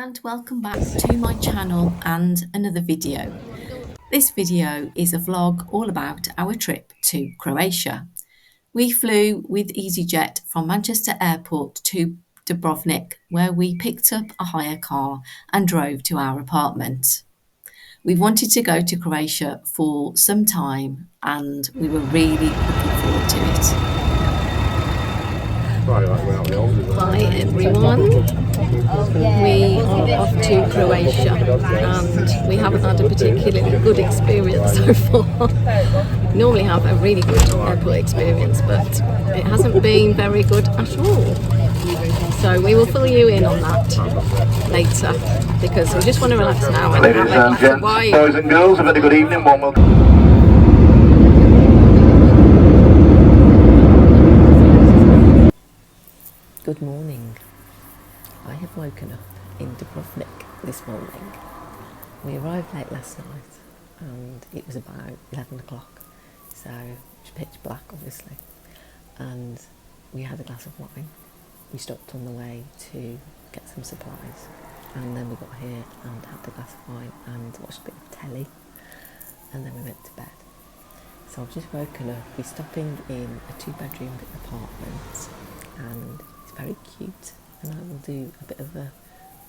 and welcome back to my channel and another video. This video is a vlog all about our trip to Croatia. We flew with EasyJet from Manchester Airport to Dubrovnik, where we picked up a hire car and drove to our apartment. We wanted to go to Croatia for some time and we were really looking forward to it. Hi everyone, we are off to Croatia and we haven't had a particularly good experience so far. We normally have a really good airport experience, but it hasn't been very good at all. So we will fill you in on that later because we just want to relax now and ladies and gents, boys and girls, a very good evening. One will... Good morning. I have woken up in Dubrovnik this morning. We arrived late last night and it was about 11 o'clock, so it's pitch black obviously, and we had a glass of wine. We stopped on the way to get some supplies and then we got here and had the glass of wine and watched a bit of telly and then we went to bed. So I've just woken up. We're stopping in a 2-bedroom apartment and it's very cute, and I will do a bit of a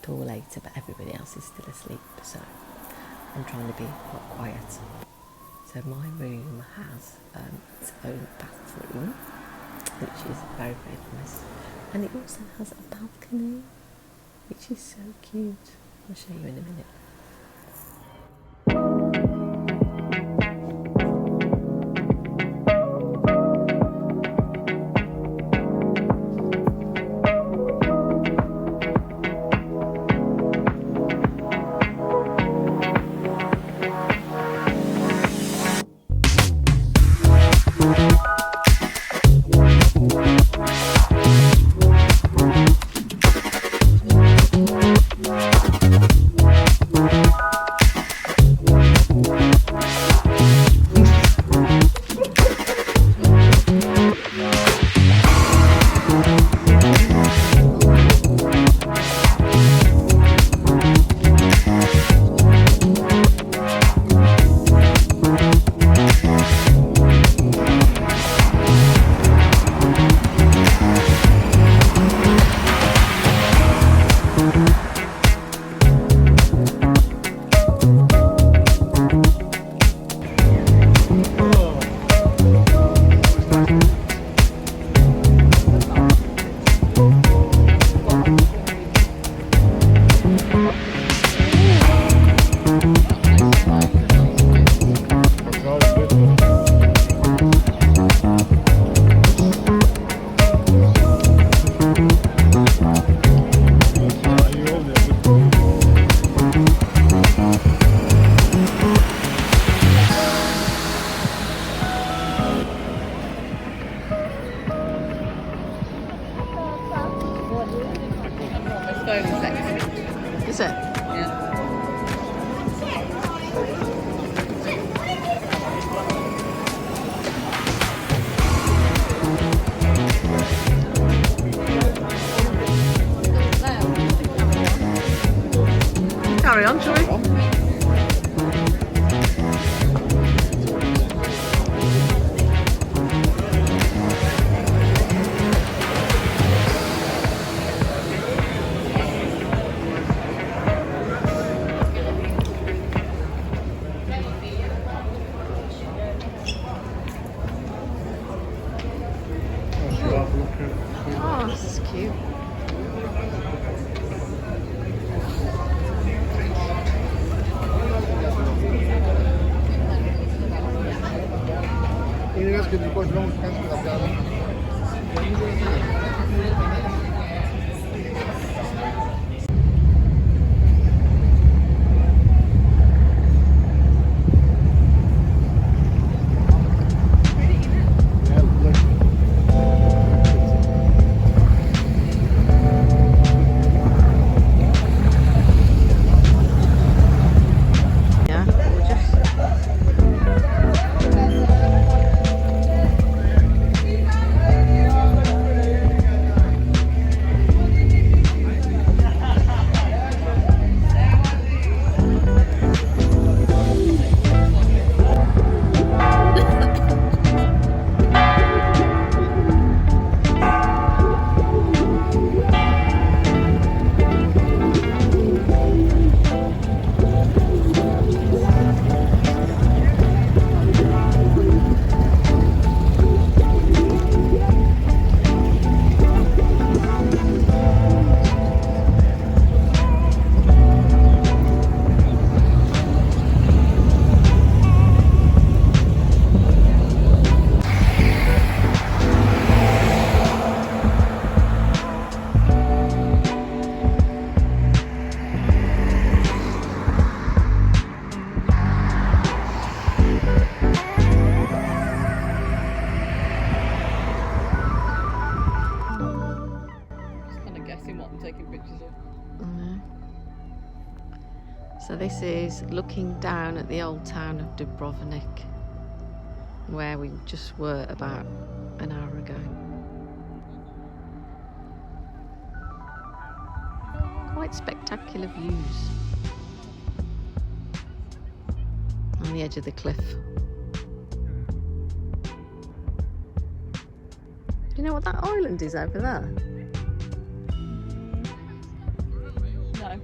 tour later, but everybody else is still asleep, so I'm trying to be quite quiet. So my room has its own bathroom, which is very, very nice, and it also has a balcony, which is so cute. I'll show you in a minute. Is it? Yeah. Carry on, shall we? Oh, this is cute. taking pictures of. So this is looking down at the old town of Dubrovnik, where we just were about an hour ago. Quite spectacular views on the edge of the cliff. Do you know what that island is over there? No.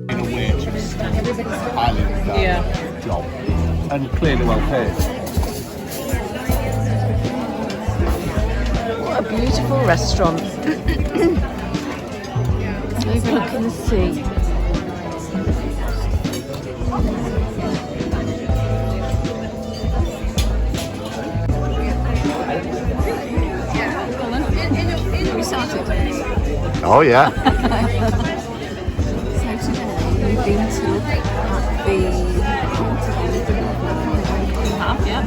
In a waitress island job, and clearly well paid. What a beautiful restaurant. Overlooking the sea. We started. Oh yeah. So today we've been to look at the Yeah.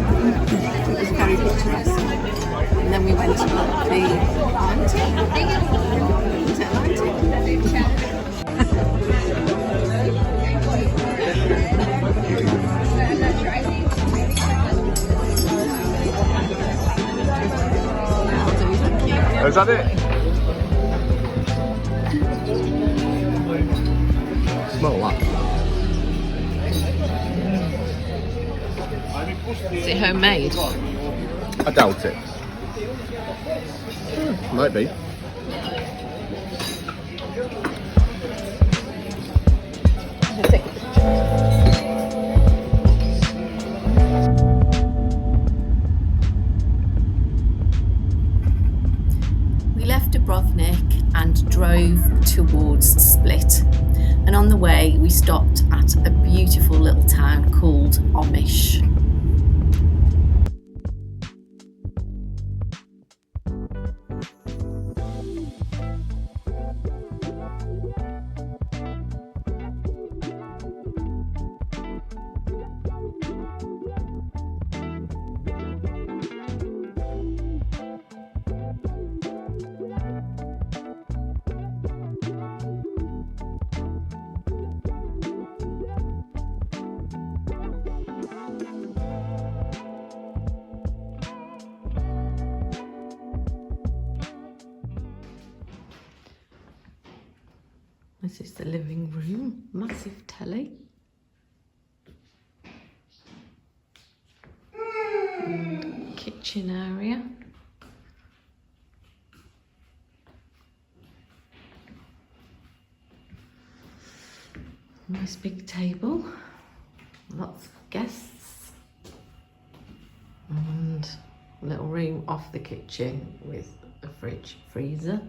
it was very picturesque. And then we went to look at the Atlantic. Was it Is that it? Smell that. Is it homemade? I doubt it. Might be. We left Dubrovnik and drove towards Split, and on the way we stopped at a beautiful little town called Omis. This is the living room, massive telly. And kitchen area. Nice big table, lots of guests, and a little room off the kitchen with a fridge, freezer.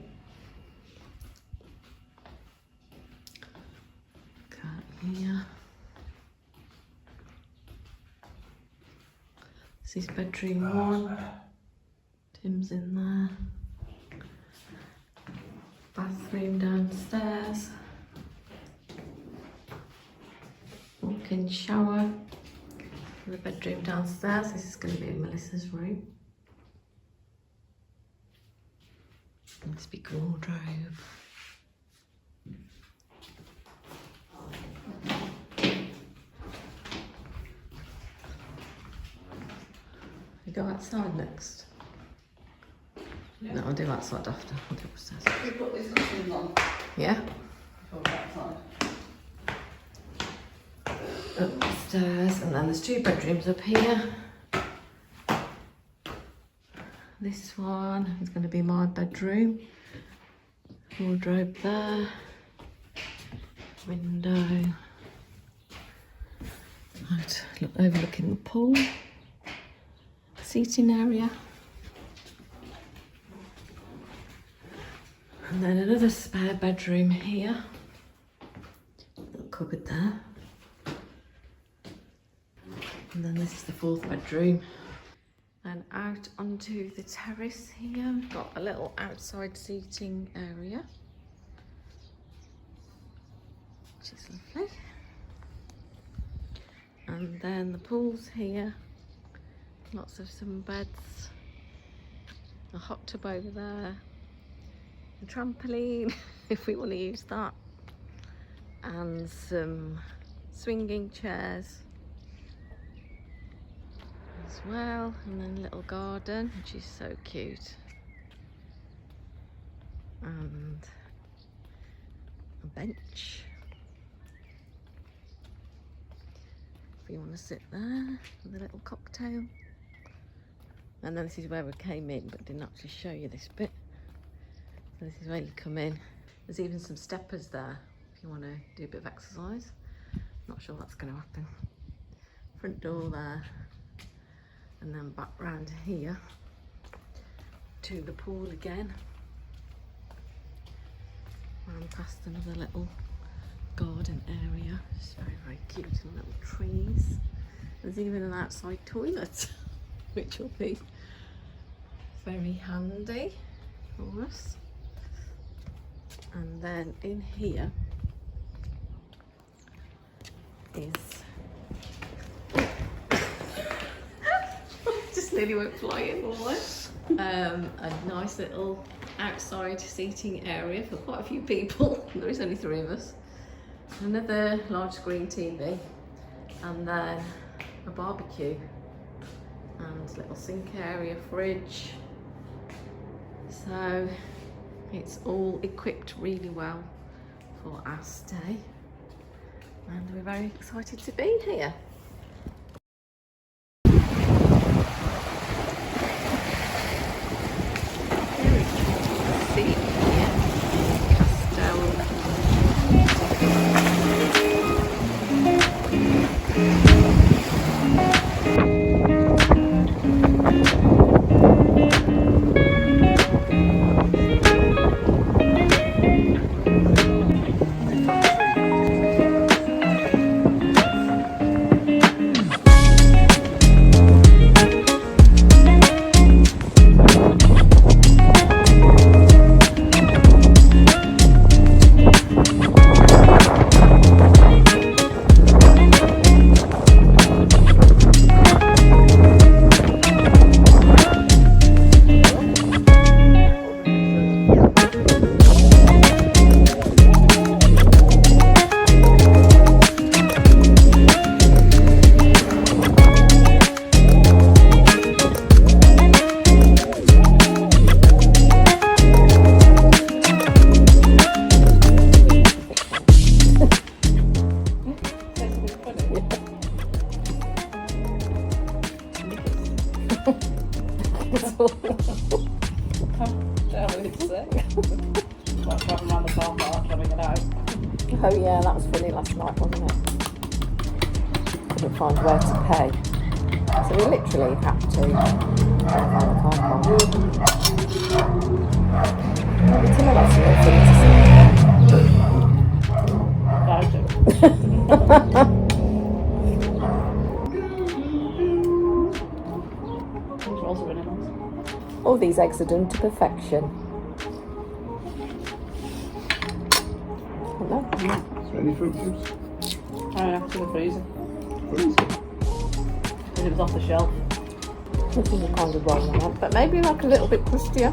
Here. This is bedroom 1. Tim's in there. Bathroom downstairs. Walk-in shower. The bedroom downstairs. This is going to be Melissa's room. This big wardrobe. Go outside next. No, I'll do outside after. I'll do upstairs. We put this machine on. Yeah? Before outside. Upstairs, and then there's 2 bedrooms up here. This one is going to be my bedroom. Wardrobe there. Window. Right, overlooking the pool. Seating area, and then another spare bedroom here, little cupboard there, and then this is the 4th bedroom. And out onto the terrace here, we've got a little outside seating area, which is lovely, and then the pool's here. Lots of sunbeds, a hot tub over there, a trampoline if we want to use that, and some swinging chairs as well, and then a little garden which is so cute, and a bench if you want to sit there with a little cocktail. And then this is where we came in, but didn't actually show you this bit. So this is where you come in. There's even some steppers there if you want to do a bit of exercise. Not sure that's going to happen. Front door there, and then back round here to the pool again, and past another little garden area. It's very, very cute, and little trees. There's even an outside toilet which will be very handy for us. And then in here is just nearly went flying almost. A nice little outside seating area for quite a few people. There is only 3 of us. Another large screen TV, and then a barbecue, and little sink area, fridge. So it's all equipped really well for our stay, and we're very excited to be here. See here, Kastel. Oh yeah, that was funny last night, wasn't it? Couldn't find where to pay. So we literally had to find the car park. It's another little thing to see. All these eggs are done to perfection. No. Any fruit juice? Oh yeah, it's in the freezer. Because it was off the shelf. This is the kind of one I want, but maybe like a little bit crustier.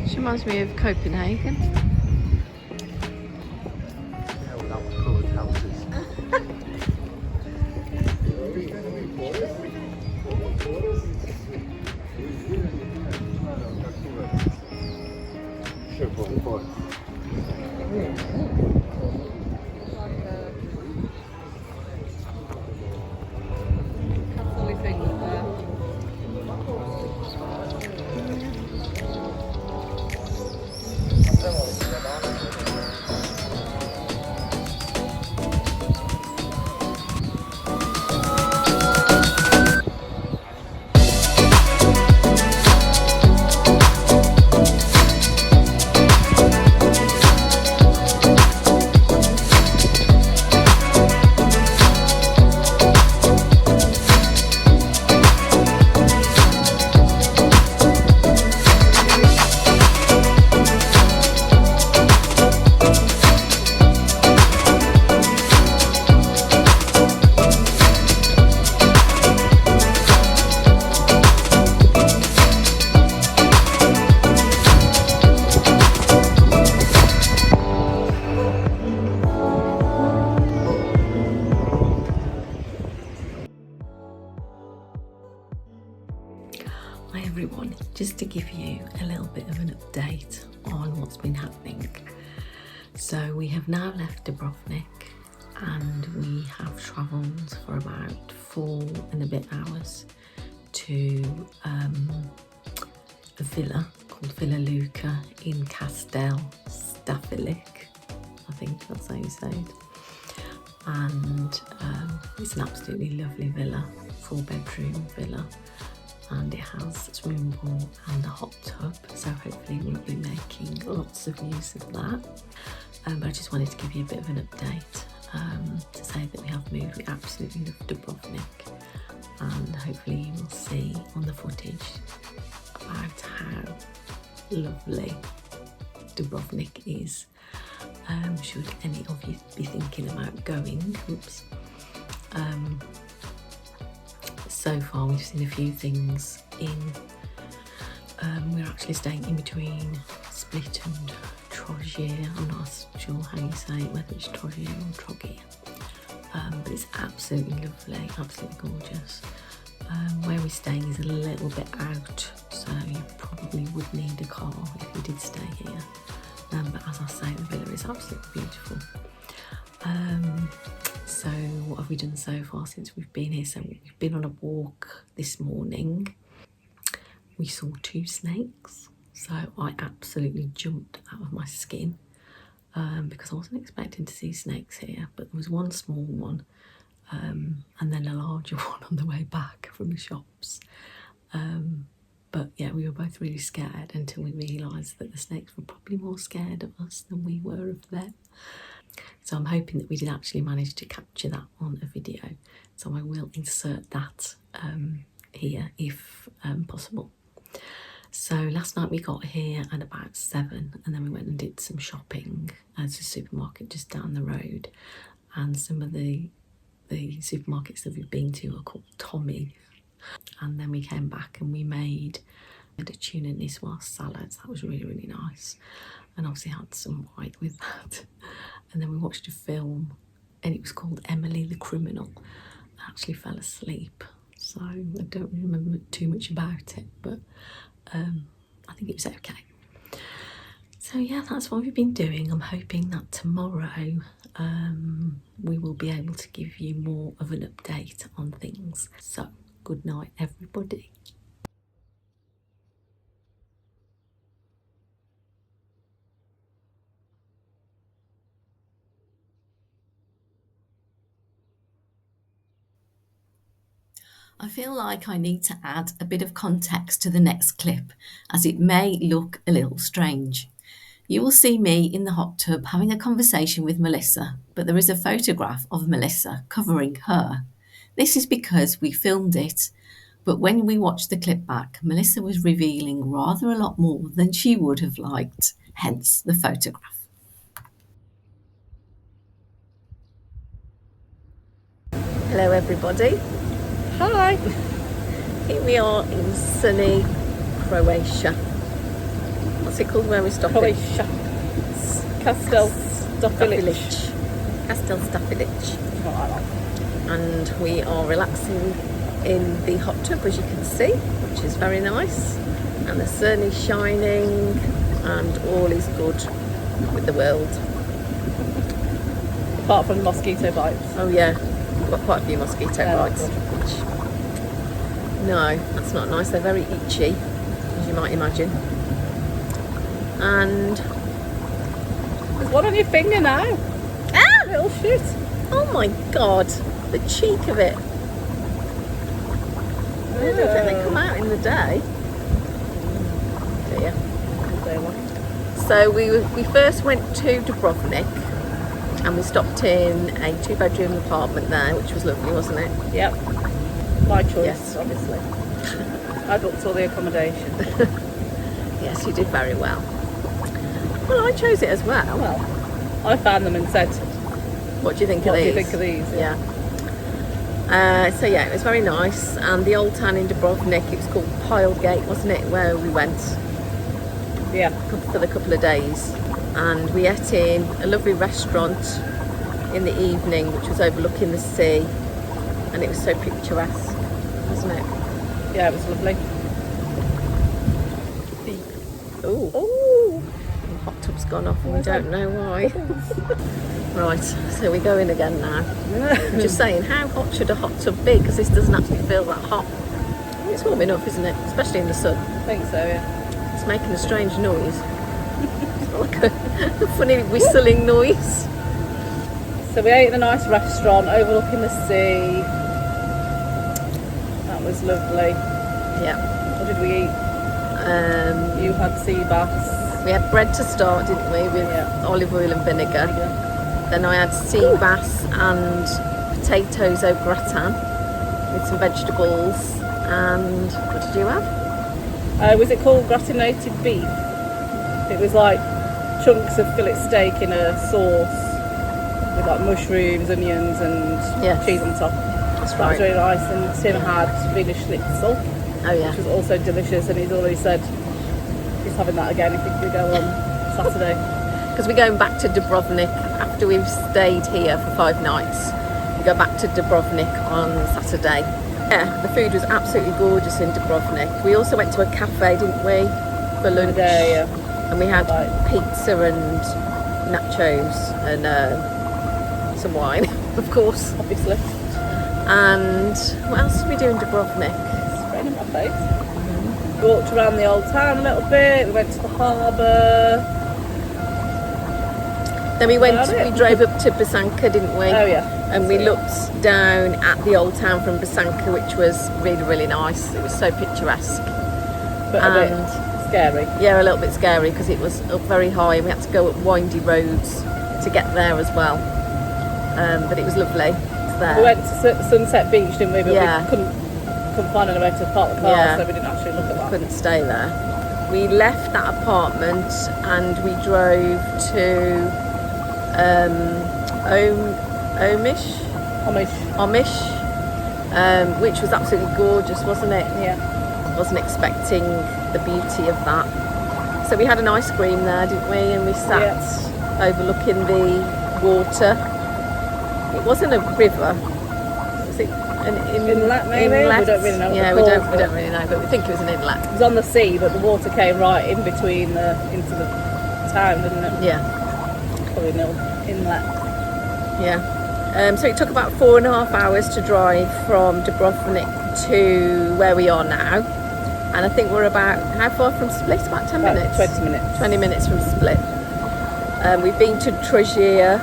She reminds me of Copenhagen. Yeah, without coloured houses. Hi everyone, just to give you a little bit of an update on what's been happening. So we have now left Dubrovnik and we have travelled for about 4 and a bit hours to a villa called Villa Luka in Kastel Stafilic, I think that's how you say it. And it's an absolutely lovely villa, 4-bedroom villa, and it has a swimming pool and a hot tub, so hopefully we'll be making lots of use of that. But I just wanted to give you a bit of an update to say that we have moved. We absolutely love Dubrovnik, and hopefully you will see on the footage about how lovely Dubrovnik is. Should any of you be thinking about going, so far we've seen a few things in, we're actually staying in between Split and Trogir. I'm not sure how you say it, whether it's Trogir or Trogir, but it's absolutely lovely, absolutely gorgeous. Where we're staying is a little bit out, so you probably would need a car if you did stay here. But as I say, the villa is absolutely beautiful. So what have we done so far since we've been here? So we've been on a walk this morning. We saw 2 snakes, so I absolutely jumped out of my skin because I wasn't expecting to see snakes here, but there was one small one and then a larger one on the way back from the shops. But yeah, we were both really scared until we realised that the snakes were probably more scared of us than we were of them. So I'm hoping that we did actually manage to capture that on a video. So I will insert that here if possible. So last night we got here at about 7, and then we went and did some shopping at a supermarket just down the road. And some of the supermarkets that we've been to are called Tommy. And then we came back and we made a tuna niçoise salad. That was really, really nice. And obviously had some white with that. And then we watched a film and it was called Emily the Criminal. I actually fell asleep, so I don't remember too much about it, but I think it was okay. So yeah, that's what we've been doing. I'm hoping that tomorrow we will be able to give you more of an update on things. So good night, everybody. I feel like I need to add a bit of context to the next clip, as it may look a little strange. You will see me in the hot tub having a conversation with Melissa, but there is a photograph of Melissa covering her. This is because we filmed it, but when we watched the clip back, Melissa was revealing rather a lot more than she would have liked, hence the photograph. Hello everybody. Hi. Here we are in sunny Croatia. What's it called where we're stopping? Croatia. Kastel Stafilic. Kastel Stafilic. And we are relaxing in the hot tub, as you can see, which is very nice. And the sun is shining and all is good with the world. Apart from mosquito bites. Oh yeah, we've got quite a few mosquito bites. No, that's not nice. They're very itchy, as you might imagine. And there's one on your finger now. ah, Little shit. oh my god, the cheek of it. I don't think they come out in the day. Dear. So we first went to Dubrovnik and we stopped in a 2-bedroom apartment there, which was lovely, wasn't it? Yep. My choice, Yes. obviously. I booked all the accommodation. Yes, you did very well. Well, I chose it as well. Well, I found them and said, What do you think what of do these? you think of these? Yeah. So yeah, it was very nice. And the old town in Dubrovnik, it was called Gate, wasn't it, where we went Yeah. for the couple of days. And we ate in a lovely restaurant in the evening, which was overlooking the sea. And it was so picturesque, wasn't it? Yeah, it was lovely. Ooh. Ooh. The hot tub's gone off and we don't know why. Right, so we go in again now. I'm just saying, how hot should a hot tub be? Because this doesn't actually feel that hot. It's warm enough, isn't it? Especially in the sun. I think so, yeah. It's making a strange noise. It's like a funny whistling noise. So we ate in a nice restaurant overlooking the sea. That was lovely. Yeah. What did we eat? You had sea bass. We had bread to start, didn't we, with olive oil and vinegar. Then I had sea bass and potatoes au gratin with some vegetables. And what did you have? Was it called gratinated beef? It was like chunks of fillet steak in a sauce with like mushrooms, onions and cheese on top. That's That right. Oh, was really nice. And Tim had Wiener Schnitzel, Oh yeah. which was also delicious, and he's already said he's having that again if we go on Saturday. Because we're going back to Dubrovnik after we've stayed here for 5 nights. We go back to Dubrovnik on Saturday. Yeah, the food was absolutely gorgeous in Dubrovnik. We also went to a cafe, didn't we, for lunch? And we had pizza and nachos and some wine, of course, Obviously. And what else did we do in Dubrovnik? It's raining in my face. We walked around the old town a little bit, we went to the harbour. Then we drove up to Bosanka, didn't we? Oh yeah. And we looked down at the old town from Bosanka, which was really, really nice. It was so picturesque. But a bit scary. Yeah, a little bit scary because it was up very high and we had to go up windy roads to get there as well. But it was lovely. It's there. We went to Sunset Beach, didn't we? But Yeah. we couldn't find anywhere to park the car, so we didn't actually look at that. Couldn't stay there. We left that apartment and we drove to Omis, which was absolutely gorgeous, wasn't it? Yeah. Wasn't expecting the beauty of that. So we had an ice cream there, didn't we? And we sat overlooking the water. It wasn't a river. Was it an inlet? Maybe. Inlet? We don't really know. Yeah, we don't really know, but we think it was an inlet. It was on the sea, but the water came right in between into the town, didn't it? Yeah. Probably an inlet. Yeah. So it took about 4.5 hours to drive from Dubrovnik to where we are now. And I think we're about, how far from Split? About 10 minutes? 20 minutes. 20 minutes from Split. We've been to Trogir,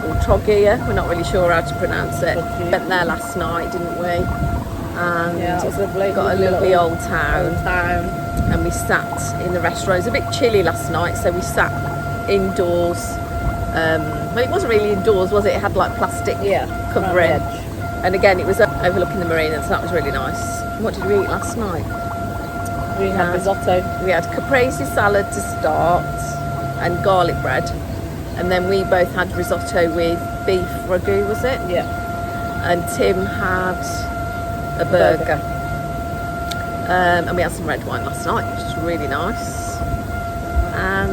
or Trogir, we're not really sure how to pronounce it. Trogir. Went there last night, didn't we? And Yeah, it was lovely. got a lovely old town. And we sat in the restaurant. It was a bit chilly last night, so we sat indoors. Well, it wasn't really indoors, was it? It had like plastic covering. And again, it was overlooking the marina, so that was really nice. What did we eat last night? We had risotto. We had caprese salad to start and garlic bread. And then we both had risotto with beef ragu, was it? Yeah. And Tim had a burger. And we had some red wine last night, which was really nice. And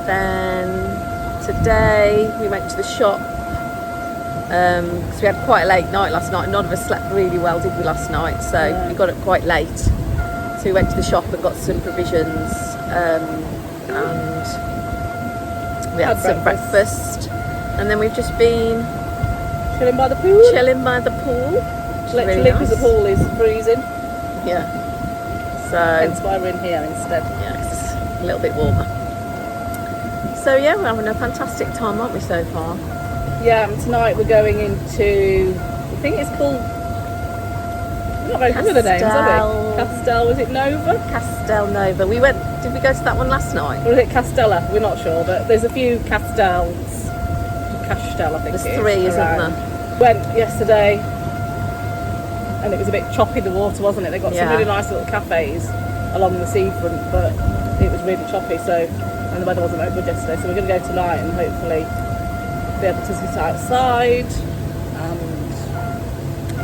then today we went to the shop because we had quite a late night last night. None of us slept really well, did we, last night? So we got up quite late. So we went to the shop and got some provisions and we had some breakfast. And then we've just been chilling by the pool. Literally, because the pool is freezing. Yeah. So Hence why we're in here instead. Yeah, 'cause it's a little bit warmer. So yeah, we're having a fantastic time, aren't we, so far? Yeah, and tonight we're going into, I think it's called, we're not very good with the names, are we? Kastel, was it Nova? Kastel Novi. Did we go to that one last night? Or is it Kastela? We're not sure, but there's a few Kastels. Kastel, I think There's it is. 3, isn't around. there? Went yesterday, and it was a bit choppy, the water, wasn't it? They got some really nice little cafes along the seafront, but it was really choppy, and the weather wasn't very good yesterday, so we're going to go tonight and hopefully be able to sit outside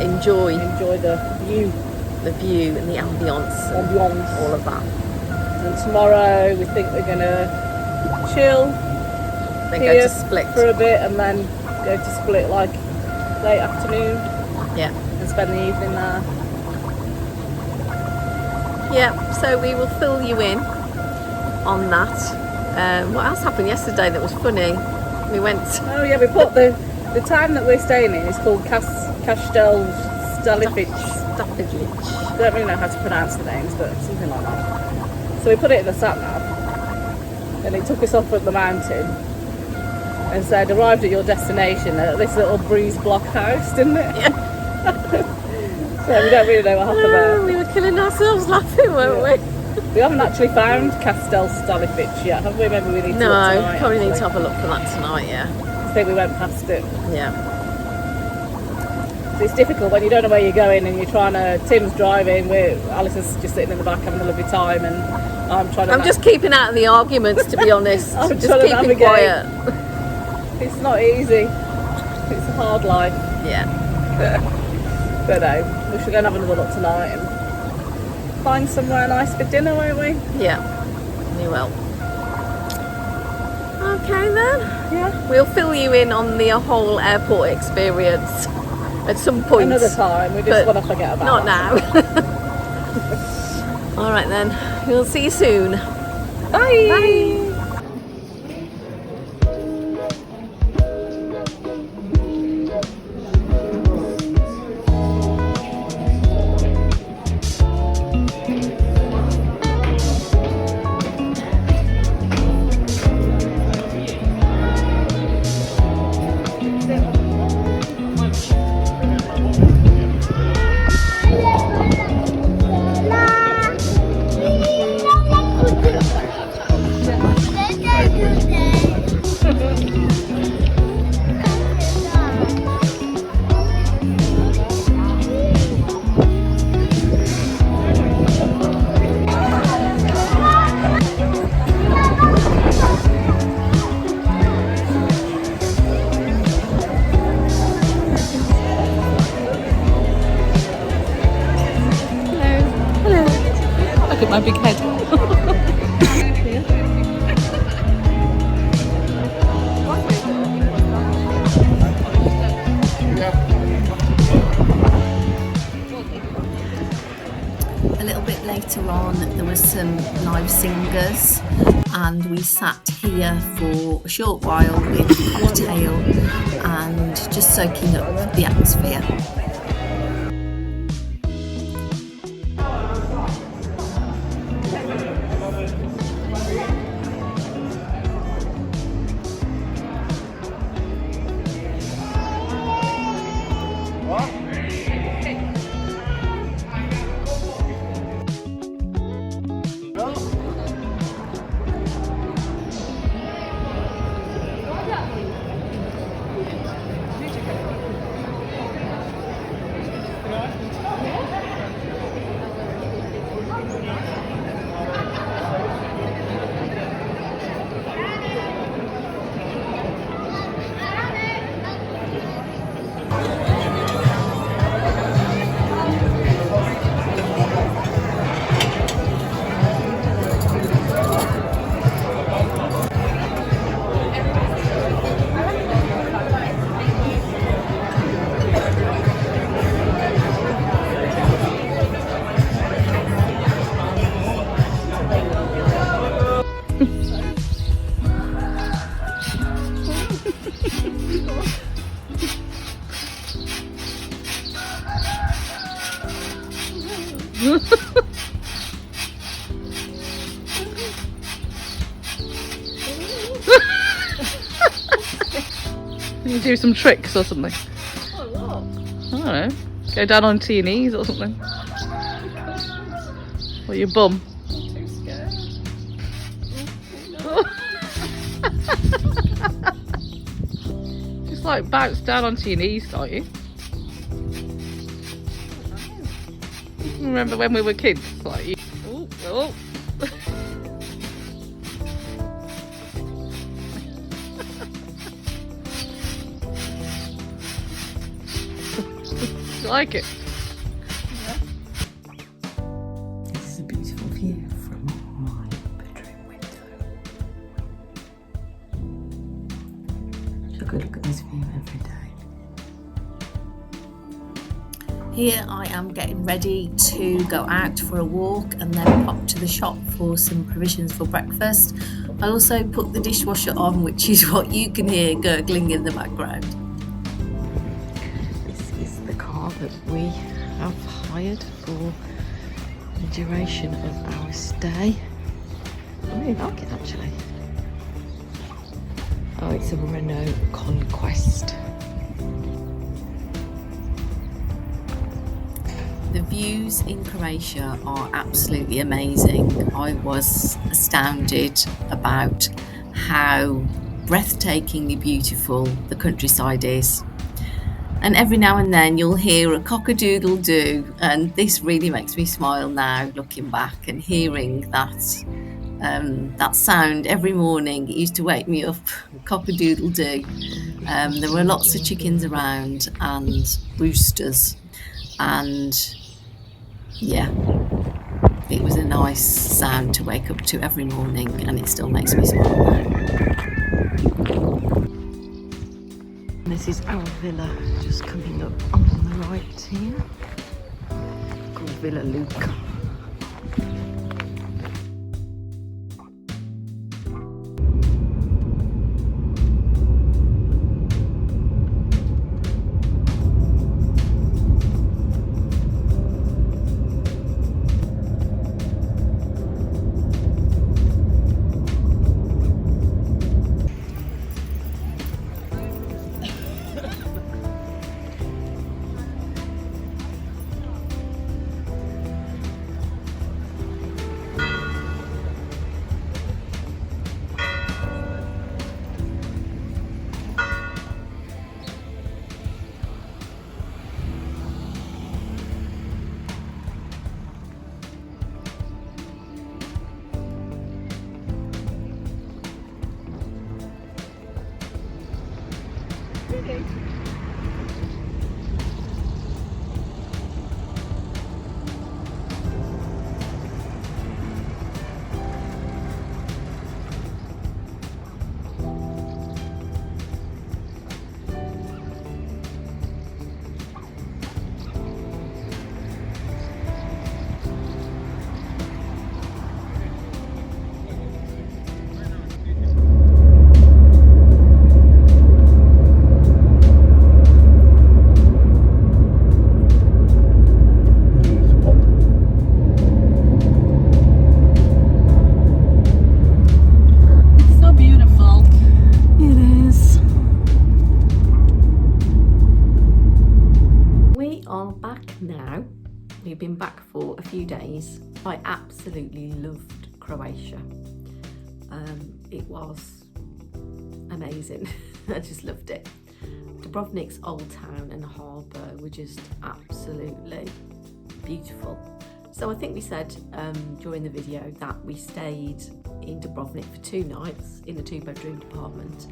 and enjoy the view and the ambience, all of that. And tomorrow we think we're going to chill, Then go to Split for a bit, and then go to Split like late afternoon. Yeah. And spend the evening there. Yeah. So we will fill you in on that. What else happened yesterday that was funny? We went. Oh yeah, we put the town that we're staying in is called Kastel Stafilic. I don't really know how to pronounce the names, but something like that. So we put it in the sat nav, and it took us off at the mountain, and said arrived at your destination at this little breeze block house, didn't it? Yeah. So we don't really know what happened there. We were killing ourselves laughing, weren't we? We haven't actually found Kastel Stafilic yet, have we? Maybe we need to look tonight. No, probably need to actually. have a look for that tonight, yeah. I think we went past it. Yeah. So it's difficult when you don't know where you're going and you're trying to. Tim's driving, Alison's just sitting in the back having a lovely time, and I'm trying to. I'm just keeping out of the arguments, to be honest. I'm just trying to keeping navigate. quiet. It's not easy. It's a hard life. Yeah. But no, we should go and have another look tonight and find somewhere nice for dinner, won't we? Yeah. You will. Okay then. Yeah. We'll fill you in on the whole airport experience at some point. Another time. We just but want to forget about not it. now. All right then. We'll see you soon. Bye. Bye. Look at my big head. A little bit later on there was some live singers and we sat here for a short while with a cocktail and just soaking up the atmosphere. You do some tricks or something. I don't know. Go down onto your knees or something. Or your bum. Too scared. Just like bounce down onto your knees, can't you? Remember when we were kids? Like you. Ooh, oh. You like it? This is a beautiful view from my bedroom window. So I could look at this view every day. Here I am getting ready to go out for a walk and then pop to the shop for some provisions for breakfast. I also put the dishwasher on, which is what you can hear gurgling in the background. This is the car that we have hired for the duration of our stay. I really like it actually. Oh, it's a Renault Conquest. The views in Croatia are absolutely amazing. I was astounded about how breathtakingly beautiful the countryside is. And every now and then you'll hear a cock-a-doodle-doo, and this really makes me smile now, looking back and hearing that sound every morning. It used to wake me up, cock-a-doodle-doo. There were lots of chickens around and roosters, and yeah, it was a nice sound to wake up to every morning, and it still makes me smile now. This is our villa just coming up on the right here, called Villa Luka. We've been back for a few days. I absolutely loved Croatia. It was amazing. I just loved it. Dubrovnik's old town and harbour were just absolutely beautiful. So I think we said during the video that we stayed in Dubrovnik for 2 nights in a 2-bedroom apartment,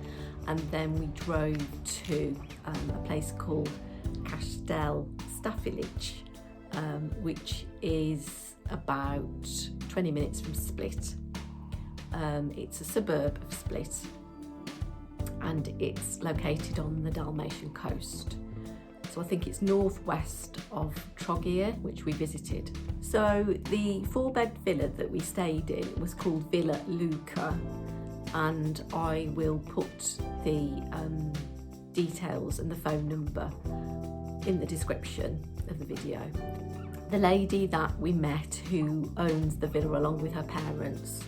and then we drove to a place called Kastel Stafilic, which is about 20 minutes from Split. It's a suburb of Split, and it's located on the Dalmatian Coast. So I think it's northwest of Trogir, which we visited. So the 4-bed villa that we stayed in was called Villa Luka, and I will put the details and the phone number in the description of the video. The lady that we met who owns the villa along with her parents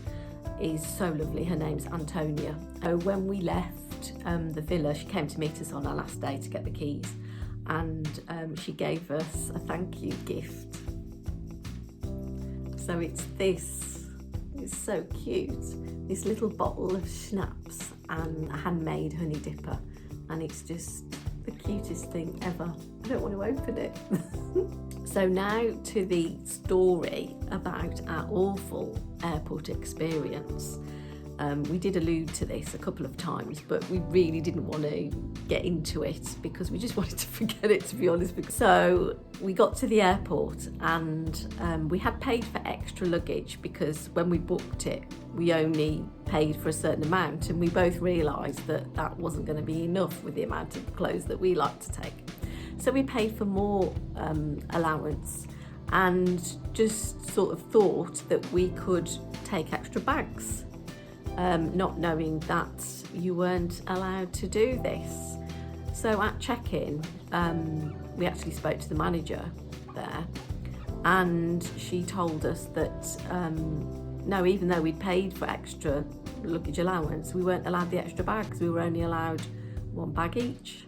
is so lovely. Her name's Antonia. When we left the villa, she came to meet us on our last day to get the keys, and she gave us a thank you gift. So it's this, it's so cute, this little bottle of schnapps and a handmade honey dipper, and it's just the cutest thing ever. I don't want to open it. So now to the story about our awful airport experience. We did allude to this a couple of times, but we really didn't want to get into it because we just wanted to forget it, to be honest. So we got to the airport, and we had paid for extra luggage because when we booked it, we only paid for a certain amount, and we both realised that that wasn't going to be enough with the amount of clothes that we like to take. So we paid for more allowance and just sort of thought that we could take extra bags, not knowing that you weren't allowed to do this. So at check-in, we actually spoke to the manager there, and she told us that no, even though we'd paid for extra luggage allowance, we weren't allowed the extra bags. We were only allowed one bag each.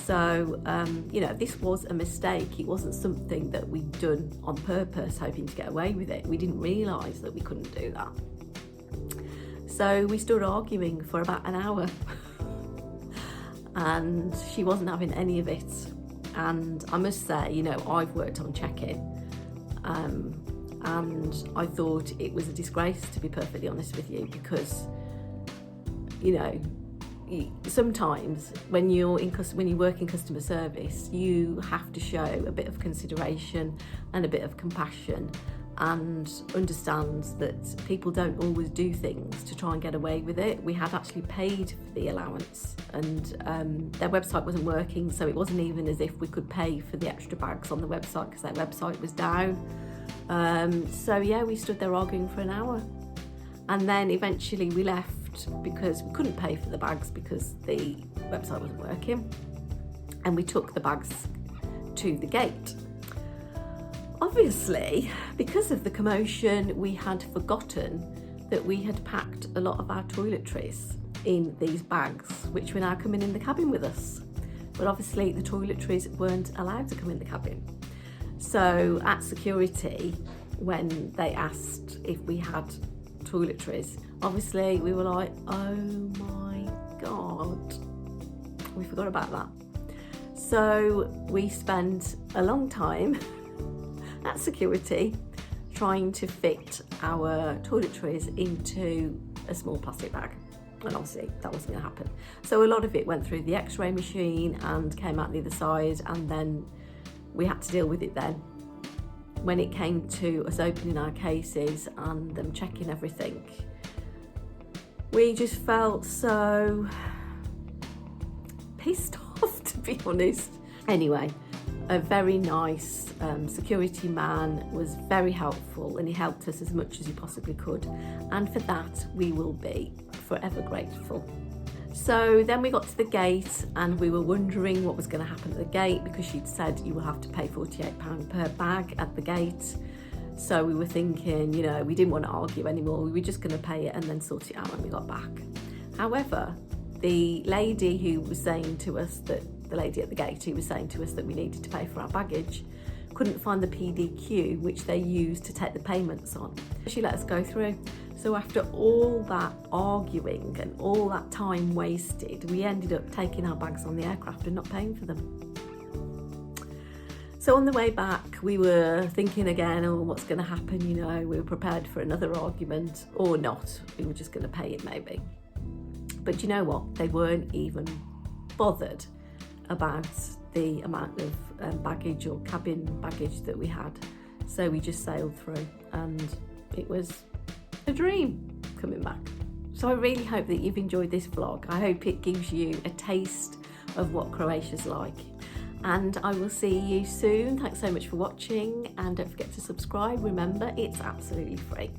So, you know, this was a mistake. It wasn't something that we'd done on purpose, hoping to get away with it. We didn't realise that we couldn't do that. So we stood arguing for about an hour and she wasn't having any of it. And I must say, you know, I've worked on check-in and I thought it was a disgrace, to be perfectly honest with you, because, you know, sometimes when you work in customer service, you have to show a bit of consideration and a bit of compassion, and understand that people don't always do things to try and get away with it. We had actually paid for the allowance, and their website wasn't working, so it wasn't even as if we could pay for the extra bags on the website because their website was down. So yeah, we stood there arguing for an hour, and then eventually we left because we couldn't pay for the bags because the website wasn't working, and we took the bags to the gate. Obviously, because of the commotion, we had forgotten that we had packed a lot of our toiletries in these bags, which were now coming in the cabin with us. But obviously the toiletries weren't allowed to come in the cabin. So at security, when they asked if we had toiletries, obviously we were like, oh my God, we forgot about that. So we spent a long time at security trying to fit our toiletries into a small plastic bag, and obviously that wasn't going to happen. So a lot of it went through the x-ray machine and came out the other side, and then we had to deal with it then. When it came to us opening our cases and them checking everything, we just felt so pissed off, to be honest. Anyway, a very nice security man was very helpful, and he helped us as much as he possibly could, and for that we will be forever grateful. So then we got to the gate, and we were wondering what was going to happen at the gate, because she'd said you will have to pay £48 per bag at the gate. So we were thinking, you know, we didn't want to argue anymore. We were just going to pay it and then sort it out when we got back. However, the lady who was saying to us that, the lady at the gate who was saying to us that we needed to pay for our baggage, couldn't find the PDQ which they used to take the payments on. She let us go through. So after all that arguing and all that time wasted, we ended up taking our bags on the aircraft and not paying for them. So on the way back, we were thinking again, oh, what's going to happen? You know, we were prepared for another argument, or not. We were just going to pay it maybe. But you know what? They weren't even bothered about the amount of baggage or cabin baggage that we had. So we just sailed through, and it was a dream coming back. So I really hope that you've enjoyed this vlog. I hope it gives you a taste of what Croatia's like. And I will see you soon. Thanks so much for watching, and don't forget to subscribe. Remember, it's absolutely free.